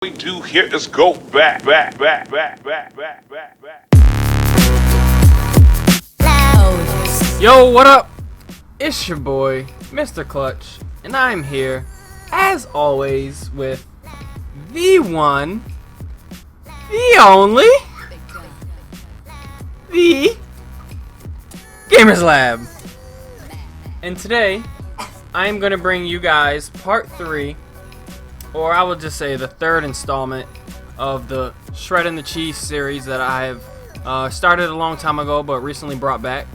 We do here is go back. Yo, what up? It's your boy, Mr. Clutch, and I'm here, as always, with the one, the only, the Gamers Lab. And today, I'm going to bring you guys part 3, or I would just say the third installment of the Shredding the Cheese series that I have started a long time ago but recently brought back.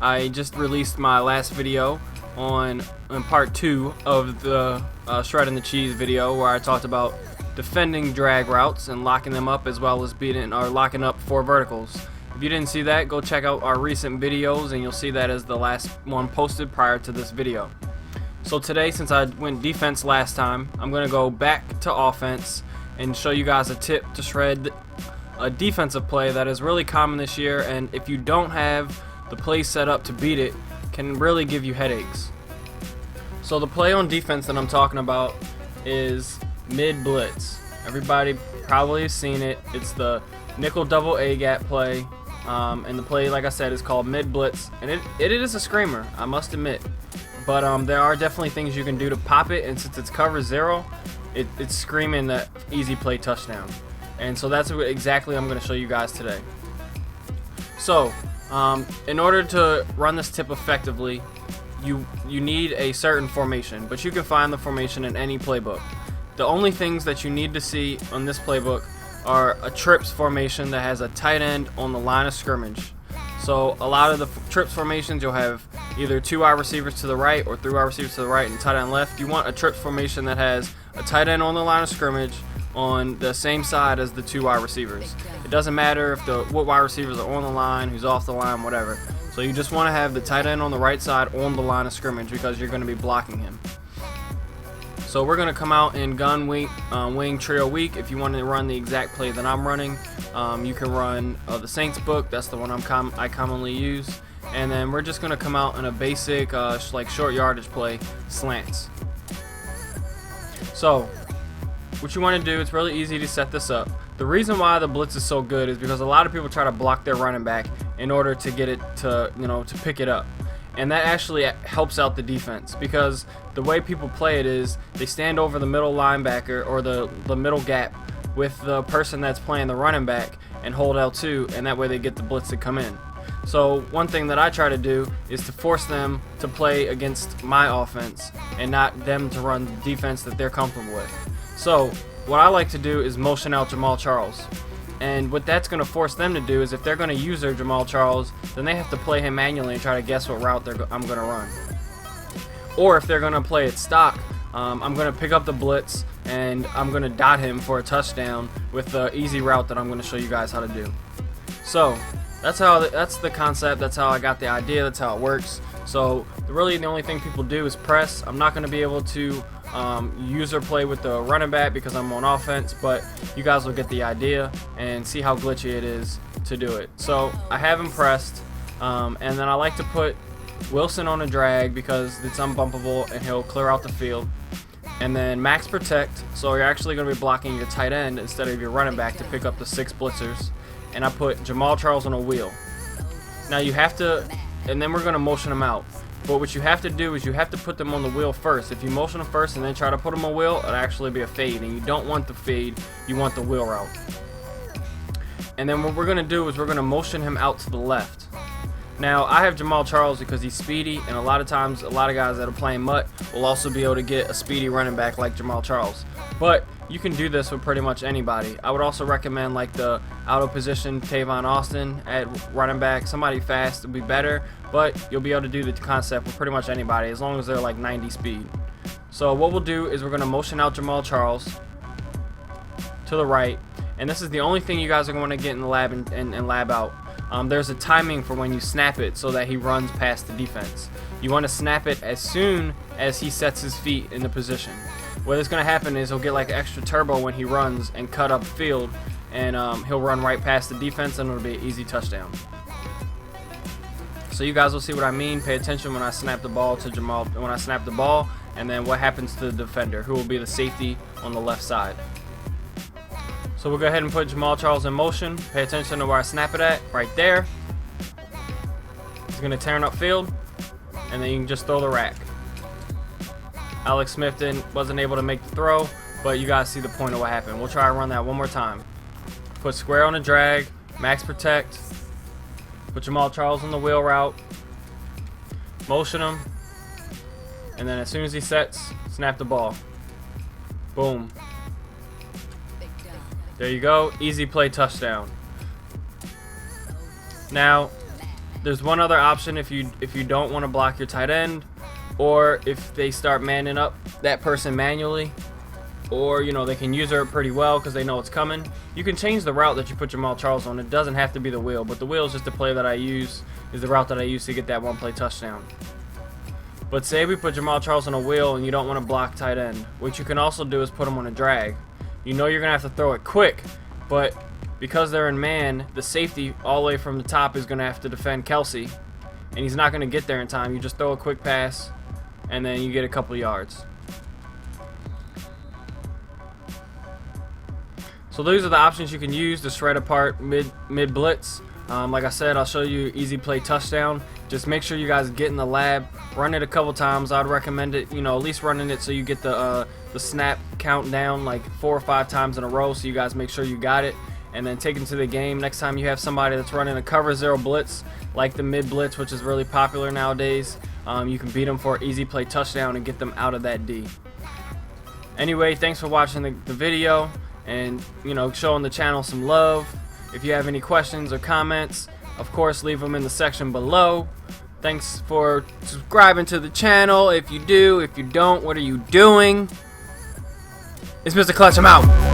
I just released my last video on part 2 of the Shredding the Cheese video, where I talked about defending drag routes and locking them up, as well as beating or locking up 4 verticals. If you didn't see that, go check out our recent videos and you'll see that as the last one posted prior to this video. So today, since I went defense last time, I'm going to go back to offense and show you guys a tip to shred a defensive play that is really common this year, and if you don't have the play set up to beat it, can really give you headaches. So the play on defense that I'm talking about is mid blitz. Everybody probably has seen it. It's the nickel double A gap play, and the play, like I said, is called mid blitz, and it is a screamer, I must admit. But there are definitely things you can do to pop it, and since it's cover 0, it's screaming that easy play touchdown. And so that's what exactly I'm going to show you guys today. So in order to run this tip effectively, you need a certain formation, but you can find the formation in any playbook. The only things that you need to see on this playbook are a trips formation that has a tight end on the line of scrimmage. So a lot of the trips formations, you'll have either 2 wide receivers to the right or 3 wide receivers to the right and tight end left. You want a trips formation that has a tight end on the line of scrimmage on the same side as the 2 wide receivers. It doesn't matter if what wide receivers are on the line, who's off the line, whatever. So you just want to have the tight end on the right side on the line of scrimmage, because you're going to be blocking him. So we're going to come out in gun wing trio weak. If you want to run the exact play that I'm running, you can run the Saints book. That's the one I commonly use. And then we're just going to come out in a basic like short yardage play, slants. So what you want to do, it's really easy to set this up. The reason why the blitz is so good is because a lot of people try to block their running back in order to get it to, to pick it up. And that actually helps out the defense, because the way people play it is they stand over the middle linebacker or the middle gap with the person that's playing the running back and hold L2, and that way they get the blitz to come in. So one thing that I try to do is to force them to play against my offense and not them to run the defense that they're comfortable with. So what I like to do is motion out Jamal Charles. And what that's going to force them to do is, if they're going to use their Jamal Charles, then they have to play him manually and try to guess what route I'm going to run. Or if they're going to play it stock, I'm going to pick up the blitz and I'm going to dot him for a touchdown with the easy route that I'm going to show you guys how to do. So that's the concept. That's how I got the idea. That's how it works. So really the only thing people do is press. I'm not going to be able to use or play with the running back because I'm on offense, but you guys will get the idea and see how glitchy it is to do it. So I have him pressed, and then I like to put Wilson on a drag because it's unbumpable and he'll clear out the field. And then max protect, so you're actually going to be blocking your tight end instead of your running back to pick up the 6 blitzers. And I put Jamal Charles on a wheel. Now you have to, and then we're going to motion him out. But what you have to do is you have to put them on the wheel first. If you motion them first and then try to put them on wheel, it'll actually be a fade, and you don't want the fade, you want the wheel route. And then what we're going to do is we're going to motion him out to the left. Now I have Jamal Charles because he's speedy, and a lot of times a lot of guys that are playing MUT will also be able to get a speedy running back like Jamal Charles. But you can do this with pretty much anybody. I would also recommend like the auto position Tavon Austin at running back. Somebody fast would be better, but you'll be able to do the concept with pretty much anybody as long as they're like 90 speed. So what we'll do is we're going to motion out Jamal Charles to the right, and this is the only thing you guys are going to get in the lab and lab out. There's a timing for when you snap it so that he runs past the defense. You want to snap it as soon as he sets his feet in the position. What's going to happen is he'll get like extra turbo when he runs and cut up field, and he'll run right past the defense, and it'll be an easy touchdown. So you guys will see what I mean. Pay attention when I snap the ball to Jamal, when I snap the ball, and then what happens to the defender, who will be the safety on the left side. So we'll go ahead and put Jamal Charles in motion. Pay attention to where I snap it at, right there. He's going to turn upfield, and then you can just throw the rack. Alex Smith wasn't able to make the throw, but you guys see the point of what happened. We'll try to run that one more time. Put square on the drag, max protect. Put Jamal Charles on the wheel route. Motion him. And then as soon as he sets, snap the ball. Boom. There you go. Easy play touchdown. Now, there's one other option if you don't want to block your tight end, or if they start manning up that person manually, or they can use her pretty well because they know it's coming. You can change the route that you put Jamal Charles on. It doesn't have to be the wheel, but the wheel is just the play that I use, is the route that I use to get that one play touchdown. But say we put Jamal Charles on a wheel and you don't want to block tight end. What you can also do is put him on a drag. You know you're going to have to throw it quick, but because they're in man, the safety all the way from the top is going to have to defend Kelsey, and he's not going to get there in time. You just throw a quick pass, and then you get a couple yards. So those are the options you can use to shred apart mid blitz. Like I said, I'll show you easy play touchdown. Just make sure you guys get in the lab, run it a couple times. I'd recommend it, at least running it so you get the snap count down like 4 or 5 times in a row, so you guys make sure you got it, and then take it to the game. Next time you have somebody that's running a cover 0 blitz, like the mid blitz, which is really popular nowadays, you can beat them for an easy play touchdown and get them out of that D. Anyway, thanks for watching the video, and showing the channel some love. If you have any questions or comments, of course leave them in the section below. Thanks for subscribing to the channel. If you do, if you don't, what are you doing? It's Mr. Clutch, I'm out.